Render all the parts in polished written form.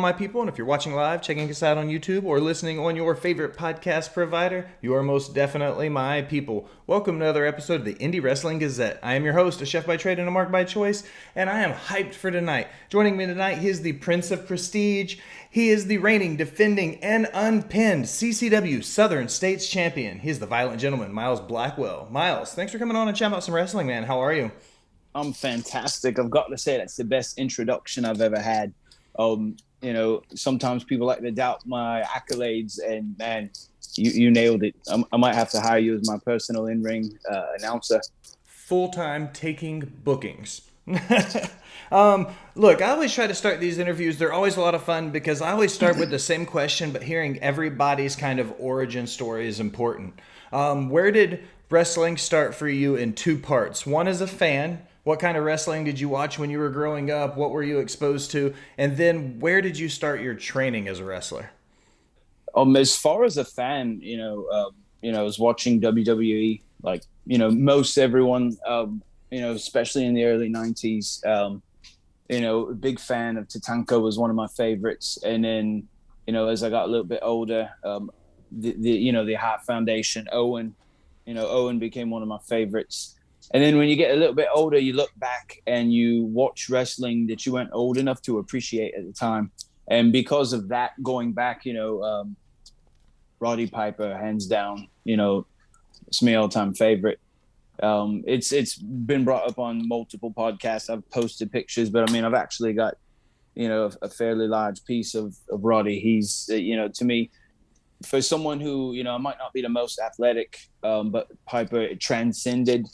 my people, and if you're watching live, checking us out on YouTube, or listening on your favorite podcast provider, you are most definitely my people. Welcome to another episode of the Indie Wrestling Gazette. I am your host, a chef by trade and a mark by choice, and I am hyped for tonight. Joining me tonight, he is the Prince of Prestige. He is the reigning, defending, and unpinned CCW Southern States Champion. He is the Violent Gentleman, Miles Blackwell. Miles, thanks for coming on and chatting about some wrestling, man. How are you? I'm fantastic. I've got to say that's the best introduction I've ever had. Sometimes people like to doubt my accolades, and man, you nailed it. I might have to hire you as my personal in-ring announcer. Full-time taking bookings. Look, I always try to start these interviews. They're always a lot of fun because I always start with the same question, but hearing everybody's kind of origin story is important. Where did wrestling start for you in two parts? One as a fan. What kind of wrestling did you watch when you were growing up? What were you exposed to? And then where did you start your training as a wrestler? As far as a fan, I was watching WWE, like, most everyone, especially in the early 90s. A big fan of Tatanka, was one of my favorites. And then, as I got a little bit older, the Hart Foundation, Owen became one of my favorites. And then when you get a little bit older, you look back and you watch wrestling that you weren't old enough to appreciate at the time. And because of that, going back, Roddy Piper, hands down, it's my all-time favorite. It's been brought up on multiple podcasts. I've posted pictures, but I mean, I've actually got, a fairly large piece of Roddy. He's, to me, for someone who, might not be the most athletic, but Piper transcended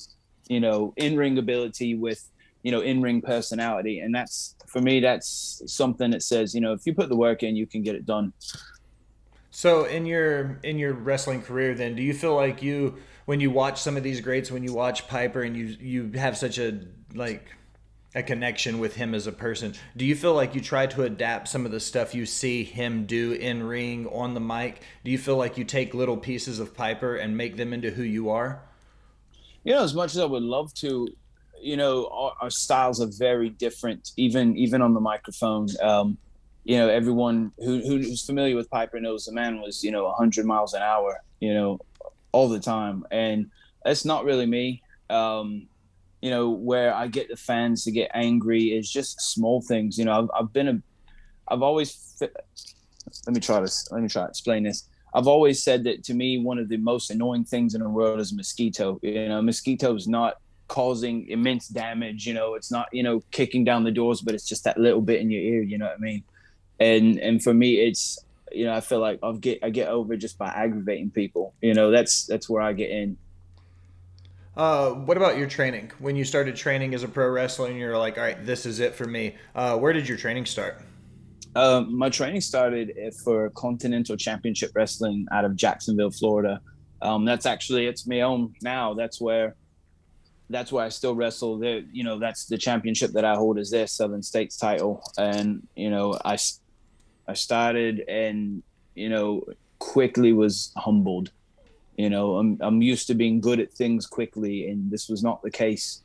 in-ring ability with, in-ring personality. And that's something that says, if you put the work in, you can get it done. So in your wrestling career, then, do you feel like when you watch some of these greats, when you watch Piper and you have such a connection with him as a person, do you feel like you try to adapt some of the stuff you see him do in ring, on the mic? Do you feel like you take little pieces of Piper and make them into who you are? As much as I would love to, our styles are very different, even on the microphone. Everyone who's familiar with Piper knows the man was, 100 miles an hour, all the time. And that's not really me. Where I get the fans to get angry is just small things. Let me try to explain this. I've always said that, to me, one of the most annoying things in the world is a mosquito. Mosquito is not causing immense damage. It's not, kicking down the doors, but it's just that little bit in your ear. You know what I mean? And for me, it's, I feel like I get over just by aggravating people. That's where I get in. What about your training? When you started training as a pro wrestler and you're like, all right, this is it for me. Where did your training start? My training started for Continental Championship Wrestling out of Jacksonville, Florida. It's my own now. That's where I still wrestle. There, that's the championship that I hold is their Southern States title. And I started and quickly was humbled. I'm used to being good at things quickly, and this was not the case.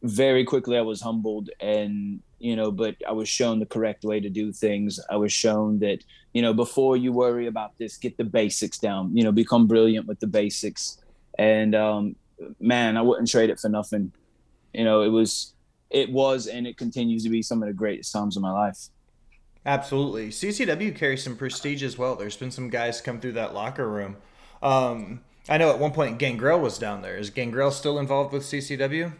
Very quickly I was humbled, and but I was shown the correct way to do things. I was shown that before you worry about this, get the basics down, become brilliant with the basics. And man, I wouldn't trade it for nothing. It was and it continues to be some of the greatest times of my life. Absolutely. CCW carries some prestige as well. There's been some guys come through that locker room. I know at one point Gangrel was down there. Is Gangrel still involved with CCW?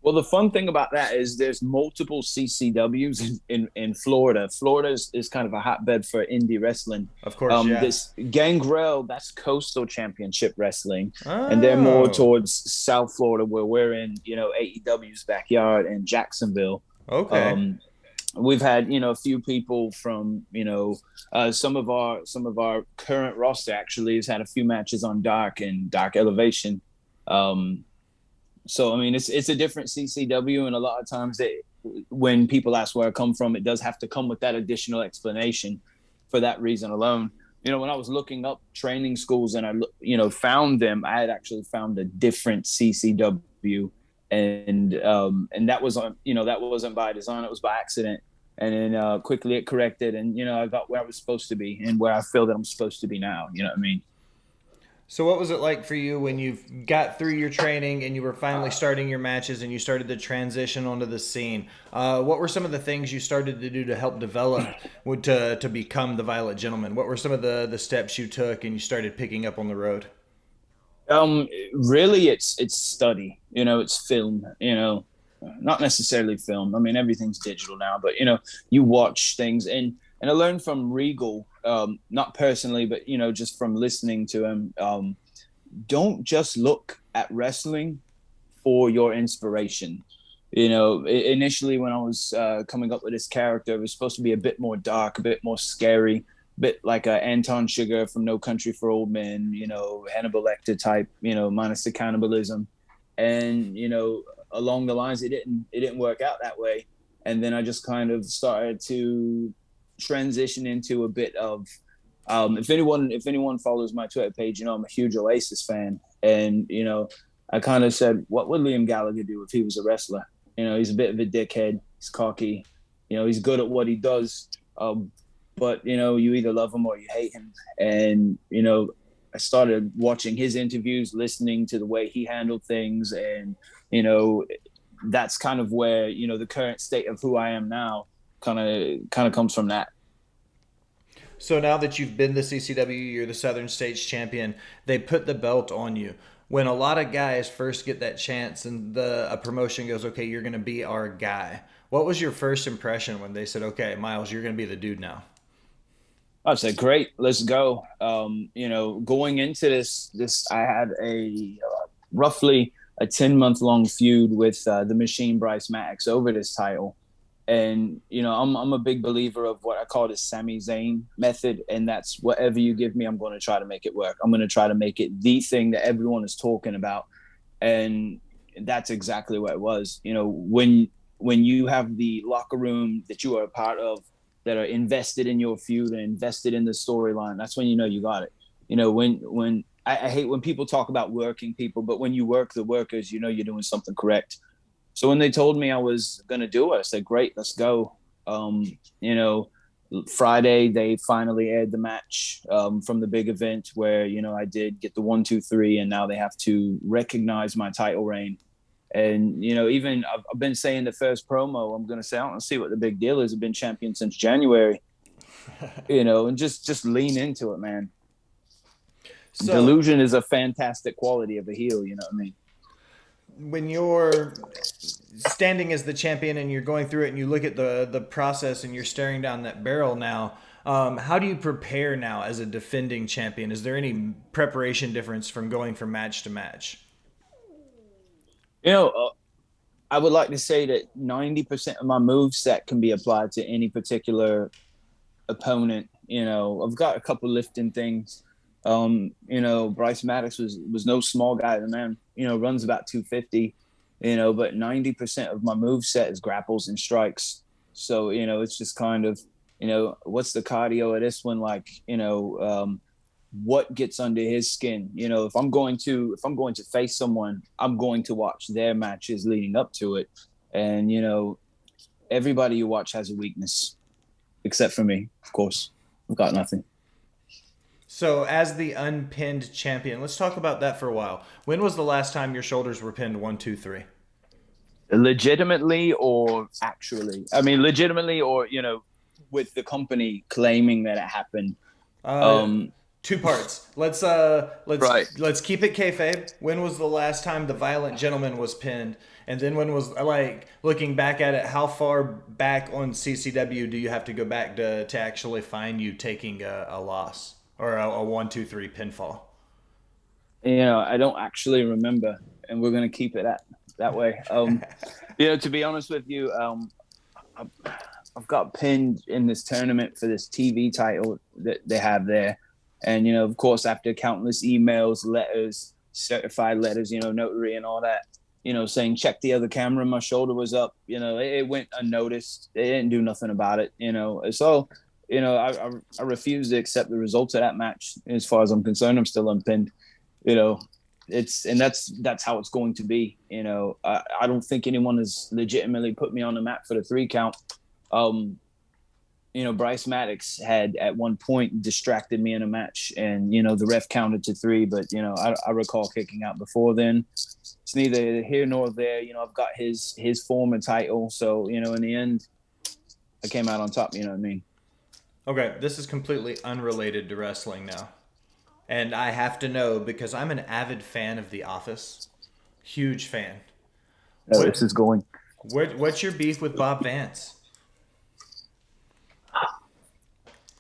Well, the fun thing about that is there's multiple CCWs in Florida. Florida is kind of a hotbed for indie wrestling. Of course, yeah. This Gangrel, that's Coastal Championship Wrestling. Oh. And they're more towards South Florida, where we're in, AEW's backyard in Jacksonville. Okay. We've had, a few people from, some of our current roster actually has had a few matches on Dark and Dark Elevation. So, I mean, it's a different CCW, and a lot of times when people ask where I come from, it does have to come with that additional explanation for that reason alone. When I was looking up training schools and I, found them, I had actually found a different CCW, and that was on, that wasn't by design, it was by accident. and then quickly it corrected, and I got where I was supposed to be and where I feel that I'm supposed to be now. You know what I mean? So what was it like for you when you got through your training and you were finally starting your matches and you started to transition onto the scene? What were some of the things you started to do to help develop to become the Violet Gentleman? What were some of the steps you took and you started picking up on the road? Really, it's study. It's film. Not necessarily film. I mean, everything's digital now, but you watch things, and I learned from Regal, not personally, but just from listening to him. Don't just look at wrestling for your inspiration. Initially when I was coming up with this character, it was supposed to be a bit more dark, a bit more scary, a bit like a Anton Sugar from No Country for Old Men, Hannibal Lecter type, minus the cannibalism. And, along the lines, it didn't work out that way. And then I just kind of started to transition into a bit of, if anyone follows my Twitter page, I'm a huge Oasis fan. And, I kind of said, what would Liam Gallagher do if he was a wrestler? He's a bit of a dickhead. He's cocky. He's good at what he does. But, you either love him or you hate him. And, I started watching his interviews, listening to the way he handled things. And, that's kind of where, the current state of who I am now kind of comes from that. So now that you've been the CCW, you're the Southern States champion, they put the belt on you. When a lot of guys first get that chance and a promotion goes, okay, you're going to be our guy. What was your first impression when they said, okay, Miles, you're going to be the dude now? I'd say, great, let's go. Going into this, I had a roughly a 10-month long feud with the Machine Bryce Maddox over this title. And, I'm a big believer of what I call the Sami Zayn method. And that's whatever you give me, I'm going to try to make it work. I'm going to try to make it the thing that everyone is talking about. And that's exactly what it was. When you have the locker room that you are a part of that are invested in your feud and invested in the storyline, that's when you got it. When I hate when people talk about working people, but when you work the workers, you're doing something correct. So when they told me I was going to do it, I said, great, let's go. Friday, they finally aired the match from the big event where, I did get the 1, 2, 3, and now they have to recognize my title reign. And, even I've been saying the first promo, I'm going to say, I don't see what the big deal is. I've been champion since January, and just lean into it, man. So, delusion is a fantastic quality of a heel, you know what I mean? When you're standing as the champion and you're going through it and you look at the process and you're staring down that barrel now, how do you prepare now as a defending champion? Is there any preparation difference from going from match to match? I would like to say that 90% of my moveset can be applied to any particular opponent. I've got a couple lifting things. Bryce Maddox was no small guy. The man, runs about 250, but 90% of my move set is grapples and strikes. So, it's just kind of, what's the cardio of this one? Like, what gets under his skin? If I'm going to face someone, I'm going to watch their matches leading up to it. And, everybody you watch has a weakness, except for me, of course. I've got nothing. So as the Unpinned Champion, let's talk about that for a while. When was the last time your shoulders were pinned 1, 2, 3? Legitimately or actually? I mean, legitimately or, with the company claiming that it happened. 2 parts. Let's keep it kayfabe. When was the last time the Violent Gentleman was pinned? And then when was, like, looking back at it, how far back on CCW do you have to go back to actually find you taking a loss? Or a 1, 2, 3 pinfall? I don't actually remember, and we're going to keep it that way. To be honest with you, I've got pinned in this tournament for this TV title that they have there. And, of course, after countless emails, letters, certified letters, notary and all that, saying, check the other camera, my shoulder was up, it went unnoticed. They didn't do nothing about it, So, I refuse to accept the results of that match. As far as I'm concerned, I'm still unpinned. That's how it's going to be. I don't think anyone has legitimately put me on the map for the 3 count. Bryce Maddox had at one point distracted me in a match, and the ref counted to 3. But I recall kicking out before then. It's neither here nor there. I've got his former title, so in the end, I came out on top. You know what I mean? Okay, this is completely unrelated to wrestling now, and I have to know because I'm an avid fan of The Office, huge fan. This is going. What's your beef with Bob Vance?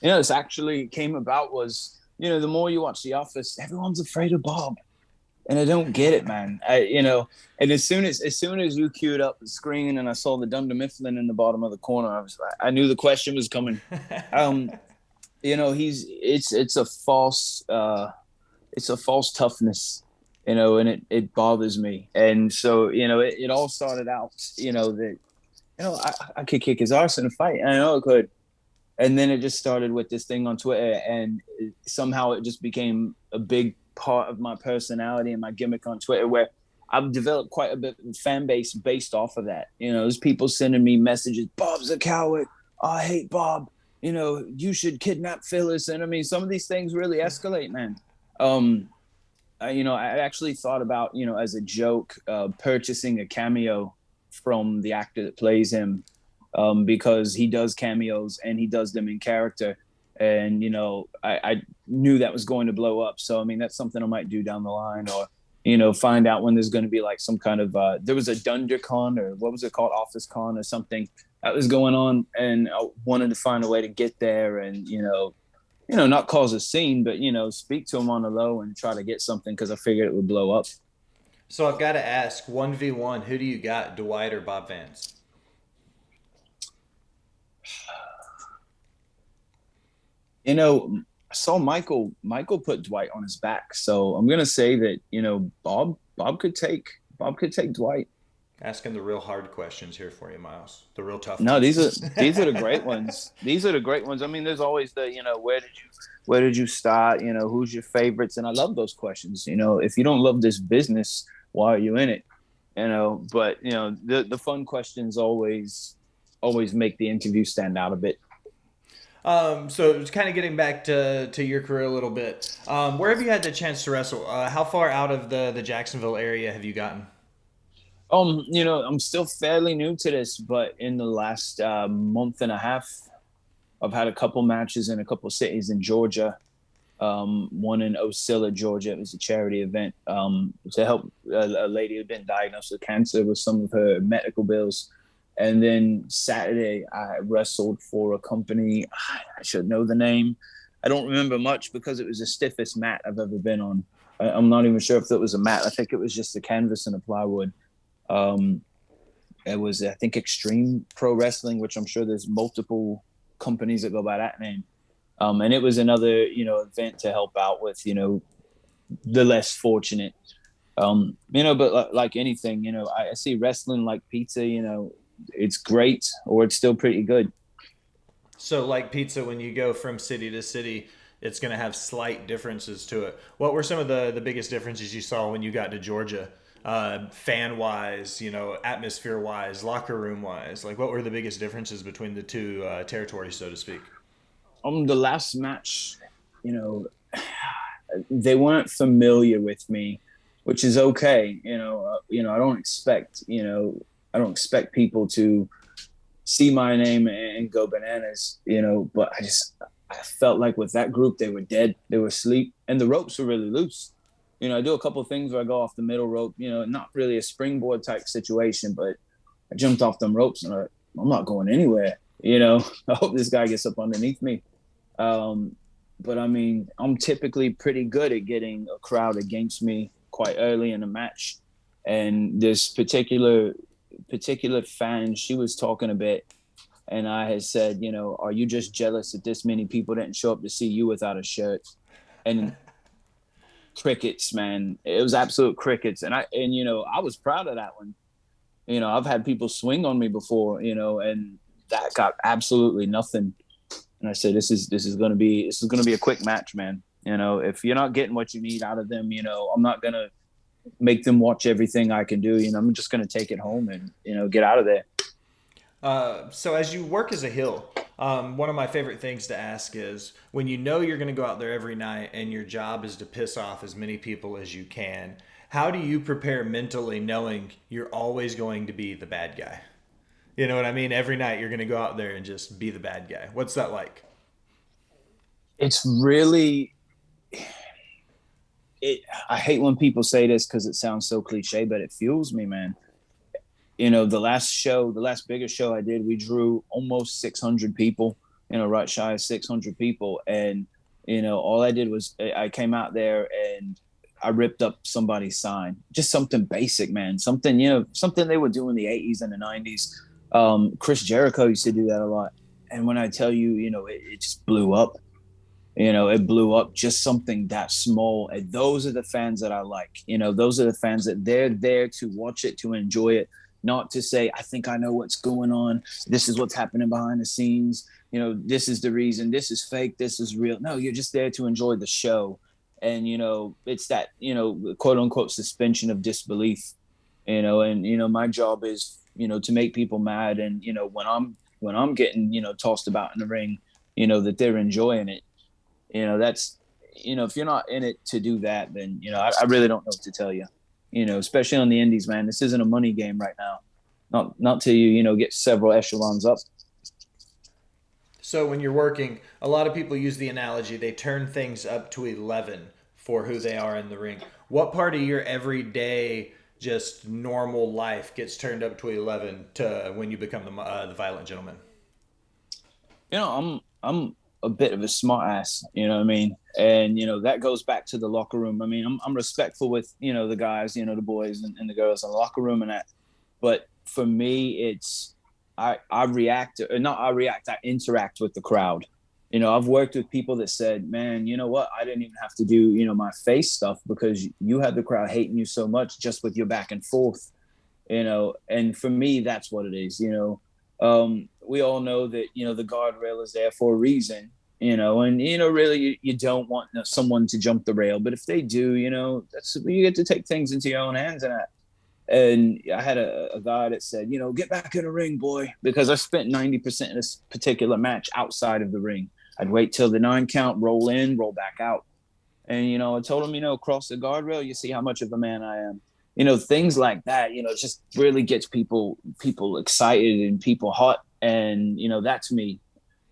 This actually came about was, the more you watch The Office, everyone's afraid of Bob. And I don't get it, man. And as soon as you queued up the screen and I saw the Dunder Mifflin in the bottom of the corner, I knew the question was coming. It's a false toughness, and it bothers me. And so, it all started out, that, I could kick his arse in a fight. And I know I could. And then it just started with this thing on Twitter, and somehow it just became a big part of my personality and my gimmick on Twitter, where I've developed quite a bit of fan base based off of that. There's people sending me messages, Bob's a coward. I hate Bob. You should kidnap Phyllis. And I mean, some of these things really escalate, man. I actually thought about, as a joke, purchasing a cameo from the actor that plays him. Because he does cameos and he does them in character. And, I knew that was going to blow up. So, I mean, that's something I might do down the line, or, find out when there's going to be like some kind of, there was a DunderCon, or what was it called? Office Con or something that was going on. And I wanted to find a way to get there and, not cause a scene, but, speak to him on the low and try to get something, because I figured it would blow up. So I've got to ask, 1v1, who do you got, Dwight or Bob Vance? I saw Michael put Dwight on his back, so I'm gonna say that Bob could take Dwight. Asking the real hard questions here for you, Miles. The real tough. No, these are the great ones. These are the great ones. I mean, there's always the where did you start? Who's your favorites? And I love those questions. If you don't love this business, why are you in it? But the fun questions always make the interview stand out a bit. So it's kind of getting back to your career a little bit. Where have you had the chance to wrestle? How far out of the Jacksonville area have you gotten? I'm still fairly new to this, but in the last month and a half, I've had a couple matches in a couple cities in Georgia. One in Ocilla, Georgia. It was a charity event to help a lady who'd been diagnosed with cancer with some of her medical bills. And then Saturday, I wrestled for a company. I should know the name. I don't remember much because it was the stiffest mat I've ever been on. I'm not even sure if it was a mat. I think it was just a canvas and a plywood. It was, I think, Extreme Pro Wrestling, which I'm sure there's multiple companies that go by that name. And it was another, event to help out with, the less fortunate. But like anything, I see wrestling like pizza, it's great or it's still pretty good. So like pizza, when you go from city to city, it's going to have slight differences to it. What were some of the biggest differences you saw when you got to Georgia? Fan wise, atmosphere wise, locker room wise, like what were the biggest differences between the two territories, so to speak? The last match, they weren't familiar with me, which is okay. I don't expect people to see my name and go bananas, but I felt like with that group, they were dead, they were asleep, and the ropes were really loose. I do a couple of things where I go off the middle rope, not really a springboard type situation, but I jumped off them ropes and I'm not going anywhere. I hope this guy gets up underneath me. But I mean, I'm typically pretty good at getting a crowd against me quite early in a match. And this particular fan, she was talking a bit, and I had said, are you just jealous that this many people didn't show up to see you without a shirt? And crickets, man. It was absolute crickets. And I was proud of that one. I've had people swing on me before, and that got absolutely nothing. And I said, this is going to be a quick match, man. If you're not getting what you need out of them, I'm not going to make them watch everything I can do. I'm just going to take it home and, get out of there. So as you work as a heel, One of my favorite things to ask is when you know you're going to go out there every night and your job is to piss off as many people as you can, how do you prepare mentally knowing you're always going to be the bad guy? You know what I mean? Every night you're going to go out there and just be the bad guy. What's that like? It's really I hate when people say this because it sounds so cliche, but it fuels me, man. The last biggest show I did, we drew almost 600 people, right shy of 600 people. And, all I did was I came out there and I ripped up somebody's sign, just something basic, man. Something they would do in the 80s and the 90s. Chris Jericho used to do that a lot. And when I tell you, it just blew up. It blew up, just something that small. And those are the fans that I like. Those are the fans that they're there to watch it, to enjoy it, not to say, I think I know what's going on. This is what's happening behind the scenes. This is the reason. This is fake. This is real. No, you're just there to enjoy the show. And, it's that, quote unquote suspension of disbelief, and, my job is, to make people mad. And, when I'm getting, tossed about in the ring, that they're enjoying it. That's, if you're not in it to do that, then, I really don't know what to tell you, especially on the indies, man. This isn't a money game right now. Not till you, get several echelons up. So when you're working, a lot of people use the analogy, they turn things up to 11 for who they are in the ring. What part of your everyday, just normal life gets turned up to 11 to when you become the violent gentleman? I'm a bit of a smart ass, you know what I mean? And, that goes back to the locker room. I mean, I'm respectful with, the guys, the boys and the girls in the locker room and that. But for me, it's, I interact with the crowd. I've worked with people that said, man, you know what? I didn't even have to do, my face stuff because you had the crowd hating you so much just with your back and forth, and for me, that's what it is, we all know that, the guardrail is there for a reason, and, really you don't want someone to jump the rail. But if they do, that's, you get to take things into your own hands. And I had a guy that said, get back in the ring, boy, because I spent 90% of this particular match outside of the ring. I'd wait till the 9 count, roll in, roll back out. And, I told him, cross the guardrail, you see how much of a man I am. Things like that, just really gets people excited and people hot. And, that's me.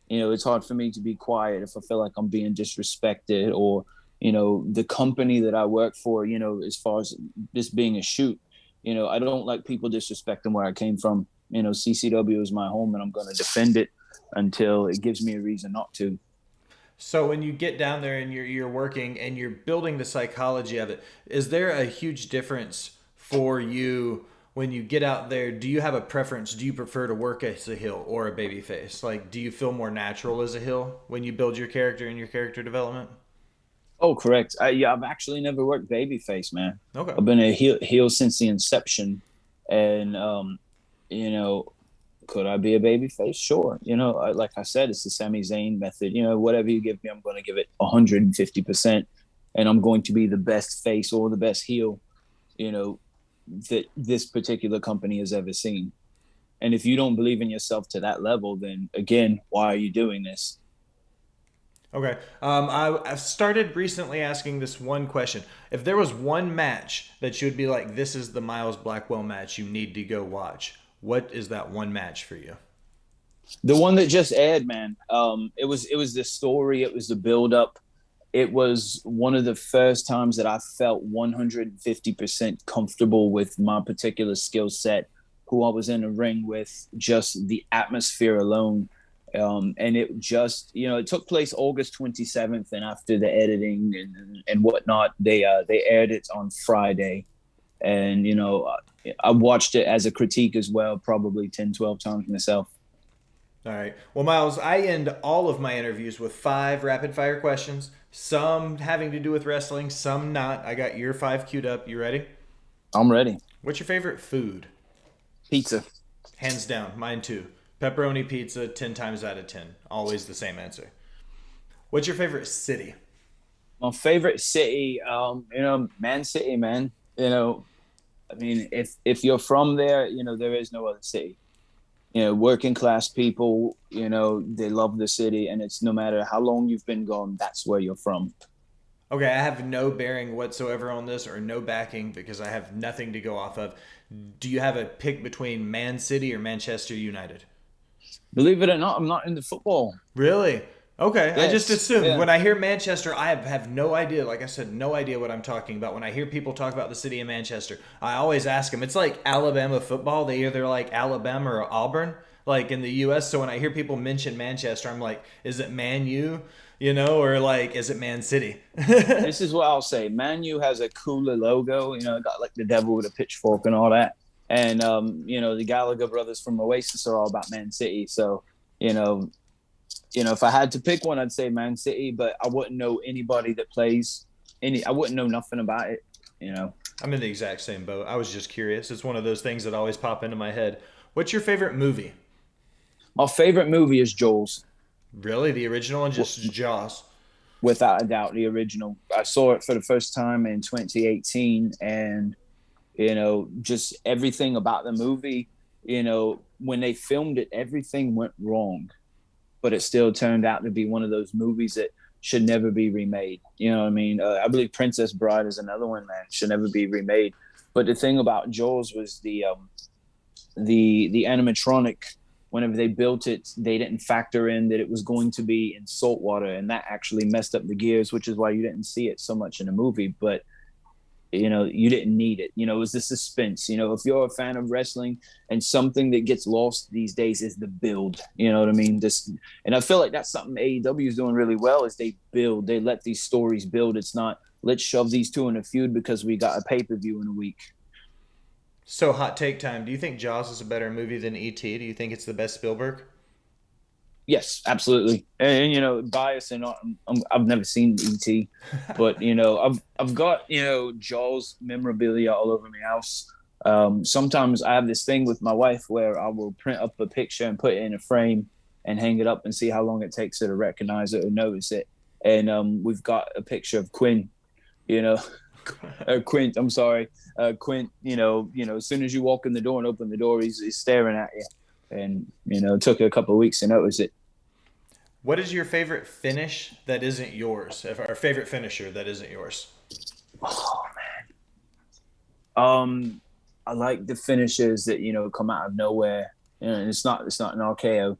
It's hard for me to be quiet if I feel like I'm being disrespected or, the company that I work for, as far as this being a shoot, I don't like people disrespecting where I came from. CCW is my home and I'm going to defend it until it gives me a reason not to. So when you get down there and you're working and you're building the psychology of it, is there a huge difference for you when you get out there? Do you have a preference? Do you prefer to work as a heel or a baby face? Like, do you feel more natural as a heel when you build your character and your character development? Oh, correct. I've actually never worked babyface, man. Okay. I've been a heel since the inception, and could I be a babyface? Sure. Like I said, it's the Sami Zayn method. Whatever you give me, I'm going to give it 150%, and I'm going to be the best face or the best heel, that this particular company has ever seen. And if you don't believe in yourself to that level, then again, why are you doing this? Okay. I've started recently asking this one question. If there was one match that you would be like, this is the Miles Blackwell match you need to go watch, what is that one match for you? The one that just aired, man. It was the story. It was the build up. It was one of the first times that I felt 150% comfortable with my particular skill set, who I was in a ring with, just the atmosphere alone. And it just, it took place August 27th, and after the editing and whatnot, they aired it on Friday. And, I watched it as a critique as well, probably 10, 12 times myself. All right. Well, Miles, I end all of my interviews with 5 rapid fire questions, some having to do with wrestling, some not. I got your 5 queued up. You ready? I'm ready. What's your favorite food? Pizza. Hands down. Mine too. Pepperoni pizza, 10 times out of 10. Always the same answer. What's your favorite city? My favorite city, Man City, man. I mean, if you're from there, there is no other city. working class people, they love the city, and it's no matter how long you've been gone, that's where you're from. Okay, I have no bearing whatsoever on this or no backing because I have nothing to go off of. Do you have a pick between Man City or Manchester United? Believe it or not, I'm not into football. Really? Okay, I just Yes, assumed. yeah. When I hear Manchester, I have no idea. Like I said, no idea what I'm talking about. When I hear people talk about the city of Manchester, I always ask them. It's like Alabama football. They either like Alabama or Auburn, like in the U.S. So when I hear people mention Manchester, I'm like, is it Man U? Or like, is it Man City? This is what I'll say. Man U has a cooler logo, got like the devil with a pitchfork and all that. And the Gallagher brothers from Oasis are all about Man City. So, you know, if I had to pick one, I'd say Man City, but I wouldn't know anybody that plays I wouldn't know nothing about it. I'm in the exact same boat. I was just curious. It's one of those things that always pop into my head. What's your favorite movie? My favorite movie is Jaws, Really, the original and just Jaws? without a doubt, the original. I saw it for the first time in 2018, and just everything about the movie, when they filmed it, everything went wrong, but it still turned out to be one of those movies that should never be remade. You know what I mean? I believe Princess Bride is another one, man, should never be remade. But the thing about Jaws was the animatronic. Whenever they built it, they didn't factor in that it was going to be in salt water, and that actually messed up the gears, which is why you didn't see it so much in the movie. But you didn't need it. It was the suspense. If you're a fan of wrestling, and something that gets lost these days is the build. You know what I mean? And I feel like that's something AEW is doing really well, is they build. They let these stories build. It's not, let's shove these two in a feud because we got a pay-per-view in a week. So, hot take time. Do you think Jaws is a better movie than E.T.? Do you think it's the best Spielberg? Yes, absolutely. And bias and I've never seen ET, but I've got Jaws memorabilia all over my house. Sometimes I have this thing with my wife where I will print up a picture and put it in a frame and hang it up and see how long it takes her to recognize it or notice it. And we've got a picture of Quinn, Quint. I'm sorry, Quint. As soon as you walk in the door and open the door, he's staring at you. And it took a couple of weeks to notice it. What is your favorite finish that isn't yours? Or favorite finisher that isn't yours? Oh man, I like the finishes that come out of nowhere. And it's not an RKO.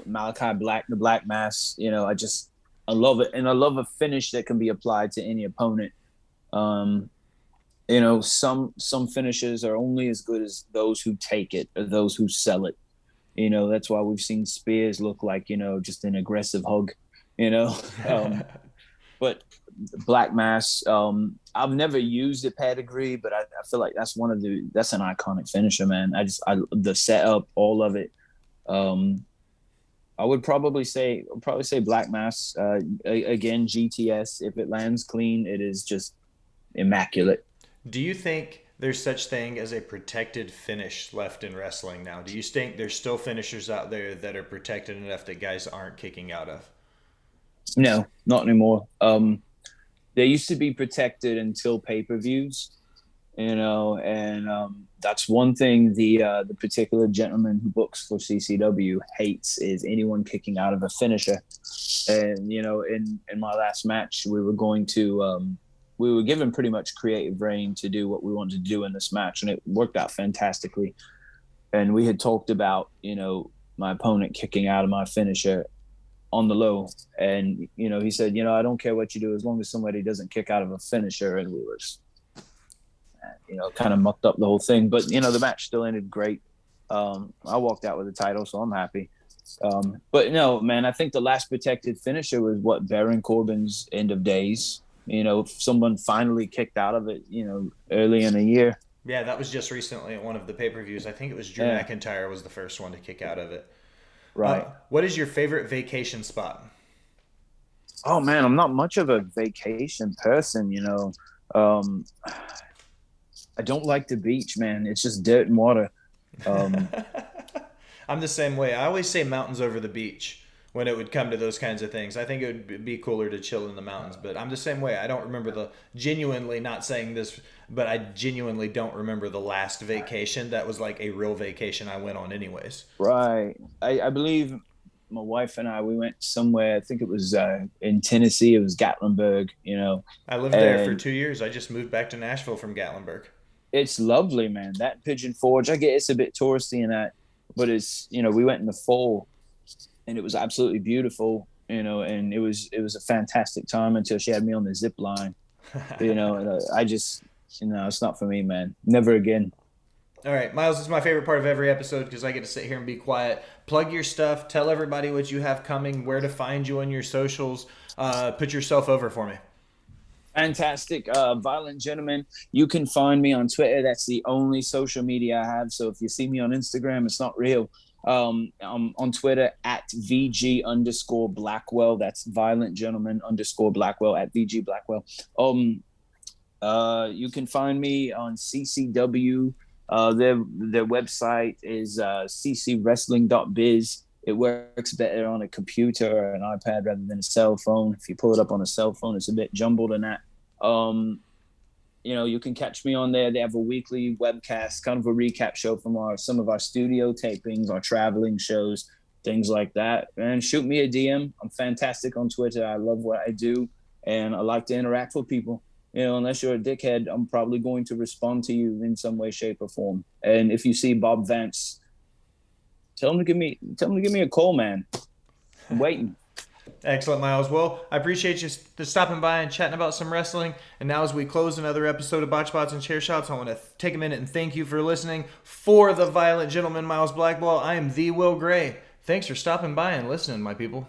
Malachi Black, the Black Mass. I love it, and I love a finish that can be applied to any opponent. Some finishes are only as good as those who take it or those who sell it. That's why we've seen spears look like, just an aggressive hug, but Black Mass, I've never used a pedigree, but I feel like that's an iconic finisher, man. The setup, all of it. I would probably say Black Mass, again, GTS. If it lands clean, it is just immaculate. Do you think there's such thing as a protected finish left in wrestling now? Do you think there's still finishers out there that are protected enough that guys aren't kicking out of? No, not anymore. They used to be protected until pay-per-views, and that's one thing the particular gentleman who books for CCW hates, is anyone kicking out of a finisher. And in my last match, we were given pretty much creative reign to do what we wanted to do in this match, and it worked out fantastically. And we had talked about my opponent kicking out of my finisher on the low, and he said, I don't care what you do as long as somebody doesn't kick out of a finisher. And we were just, kind of mucked up the whole thing, but the match still ended great. I walked out with the title, so I'm happy. But no, man, I think the last protected finisher was Baron Corbin's End of Days. Someone finally kicked out of it, early in the year. Yeah, that was just recently at one of the pay-per-views. I think it was Drew McIntyre was the first one to kick out of it. Right. What is your favorite vacation spot? Oh man, I'm not much of a vacation person. I don't like the beach, man. It's just dirt and water. I'm the same way. I always say mountains over the beach. when it would come to those kinds of things. I think it would be cooler to chill in the mountains, but I'm the same way. I don't remember genuinely not saying this, but I genuinely don't remember the last vacation that was like a real vacation I went on anyways. Right. I believe my wife and we went somewhere. I think it was in Tennessee. It was Gatlinburg, I lived there for 2 years. I just moved back to Nashville from Gatlinburg. It's lovely, man. That Pigeon Forge, I get it's a bit touristy in that, but it's, we went in the fall and it was absolutely beautiful, and it was a fantastic time until she had me on the zip line, and I just, it's not for me, man. Never again. All right, Miles, this is my favorite part of every episode because I get to sit here and be quiet. Plug your stuff. Tell everybody what you have coming, where to find you on your socials. Put yourself over for me. Fantastic. Violent Gentleman. You can find me on Twitter. That's the only social media I have. So if you see me on Instagram, it's not real. I'm on Twitter at VG_Blackwell. That's Violent Gentleman _Blackwell at VG Blackwell. You can find me on CCW. Their website is ccwrestling.biz. It works better on a computer or an iPad rather than a cell phone. If you pull it up on a cell phone, it's a bit jumbled in that. You can catch me on there. They have a weekly webcast, kind of a recap show from some of our studio tapings, our traveling shows, things like that. And shoot me a DM. I'm fantastic on Twitter. I love what I do, and I like to interact with people. Unless you're a dickhead, I'm probably going to respond to you in some way, shape, or form. And if you see Bob Vance, tell him to give me a call, man. I'm waiting. Excellent, Miles. Well, I appreciate you stopping by and chatting about some wrestling. And now as we close another episode of Botch Bots and Chair Shots, I want to take a minute and thank you for listening. For the Violent Gentleman, Miles Blackwell, I am the Will Gray. Thanks for stopping by and listening, my people.